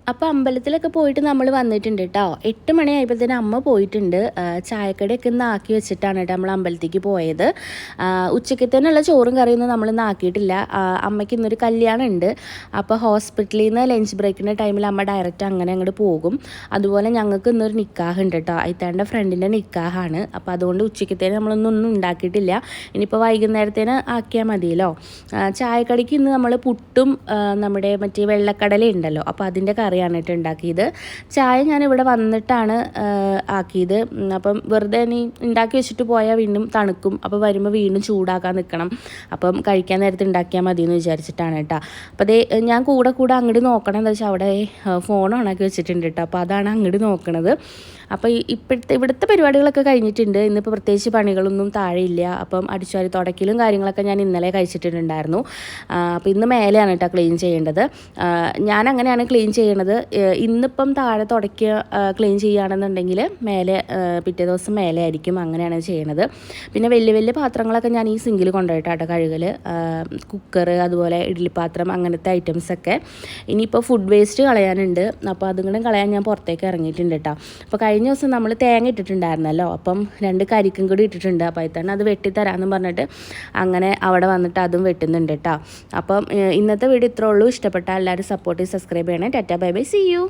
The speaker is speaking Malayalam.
അപ്പോൾ അമ്പലത്തിലൊക്കെ പോയിട്ട് നമ്മൾ വന്നിട്ടുണ്ട് കേട്ടോ. 8 മണിയായപ്പോഴത്തേനും അമ്മ പോയിട്ടുണ്ട്. ചായക്കടയൊക്കെ ഇന്ന് ആക്കി വെച്ചിട്ടാണ് കേട്ടോ നമ്മൾ അമ്പലത്തേക്ക് പോയത്. ഉച്ചക്കത്തേനുള്ള ചോറും കറിയൊന്നും നമ്മളിന്ന് ആക്കിയിട്ടില്ല. അമ്മയ്ക്ക് ഇന്നൊരു കല്യാണം ഉണ്ട്. അപ്പോൾ ഹോസ്പിറ്റലിൽ നിന്ന് ലഞ്ച് ബ്രേക്കിൻ്റെ ടൈമിൽ അമ്മ ഡയറക്റ്റ് അങ്ങനെ അങ്ങോട്ട് പോകും. അതുപോലെ ഞങ്ങൾക്ക് ഇന്നൊരു നിക്കാഹ് ഉണ്ട് കേട്ടോ. അയിത്താൻ്റെ ഫ്രണ്ടിൻ്റെ നിക്കാഹാണ്. അപ്പോൾ അതുകൊണ്ട് ഉച്ചക്കത്തേന് നമ്മളൊന്നും ഉണ്ടാക്കിയിട്ടില്ല. ഇനിയിപ്പോൾ വൈകുന്നേരത്തേന് ആക്കിയാൽ മതിയല്ലോ. ചായക്കടിക്ക് ഇന്ന് നമ്മൾ പുട്ടും നമ്മുടെ മറ്റേ വെള്ളക്കടല ഉണ്ടല്ലോ, അപ്പോൾ അതിൻ്റെ കറിയാണ് കേട്ടോ ഉണ്ടാക്കിയത്. ചായ ഞാനിവിടെ വന്നിട്ടാണ് ആക്കിയത്. അപ്പം വെറുതെ ഇനി ഉണ്ടാക്കി വെച്ചിട്ട് പോയാൽ വീണ്ടും തണുക്കും. അപ്പോൾ വരുമ്പോൾ വീണ്ടും ചൂടാക്കാൻ നിൽക്കണം. അപ്പം കഴിക്കാൻ നേരത്തെ ഉണ്ടാക്കിയാൽ മതി എന്ന് വിചാരിച്ചിട്ടാണ് കേട്ടോ. അപ്പോൾ അതേ ഞാൻ കൂടെ അങ്ങോട്ട് നോക്കണം. എന്താ വെച്ചാൽ അവിടെ ഫോൺ ഓണാക്കി വെച്ചിട്ടുണ്ട് കേട്ടോ. അപ്പോൾ അതാണ് അങ്ങോട്ട് നോക്കണത്. അപ്പോൾ ഇവിടുത്തെ പരിപാടികളൊക്കെ കഴിഞ്ഞിട്ടുണ്ട്. ഇന്നിപ്പോൾ പ്രത്യേകിച്ച് പണികളൊന്നും താഴെയില്ല. അപ്പം അടിച്ചുവാരി തുടക്കലും കാര്യങ്ങളൊക്കെ ഞാൻ ഇന്നലെ കഴിച്ചിട്ടുണ്ടായിരുന്നു. അപ്പോൾ ഇന്ന് മേലെയാണ് കേട്ടോ ക്ലീൻ ചെയ്യേണ്ടത്. ഞാൻ അങ്ങനെയാണ് ക്ലീൻ ചെയ്യണത്. ഇന്നിപ്പം താഴെ തുടക്കുക ക്ലീൻ ചെയ്യുകയാണെന്നുണ്ടെങ്കിൽ മേലെ പിറ്റേ ദിവസം മേലെ ആയിരിക്കും. അങ്ങനെയാണ് ചെയ്യണത്. പിന്നെ വലിയ പാത്രങ്ങളൊക്കെ ഞാൻ ഈ സിങ്കിൽ കൊണ്ടുപോയിട്ടാട്ടോ കഴുകൽ. കുക്കർ, അതുപോലെ ഇഡ്ഡലിപ്പാത്രം, അങ്ങനത്തെ ഐറ്റംസൊക്കെ. ഇനിയിപ്പോൾ ഫുഡ് വേസ്റ്റ് കളയാനുണ്ട്. അപ്പോൾ അതും കളയാൻ ഞാൻ പുറത്തേക്ക് ഇറങ്ങിയിട്ടുണ്ട് കേട്ടോ. അപ്പോൾ കഴിഞ്ഞ ദിവസം നമ്മൾ തേങ്ങ ഇട്ടിട്ടുണ്ടായിരുന്നല്ലോ, അപ്പം 2 കരിക്കും കൂടി ഇട്ടിട്ടുണ്ട്. അപ്പോൾ അതിൽ അത് വെട്ടിത്തരാമെന്ന് പറഞ്ഞിട്ട് അങ്ങനെ അവിടെ വന്നിട്ട് അതും വെട്ടുന്നുണ്ട് കേട്ടോ. അപ്പം ഇന്നത്തെ വീഡിയോ ഇത്രേ ഉള്ളൂ. ഇഷ്ടപ്പെട്ടാൽ എല്ലാവരും സപ്പോർട്ട് ചെയ്ത് സബ്സ്ക്രൈബ് ചെയ്യണേ. Tata bye bye, see U.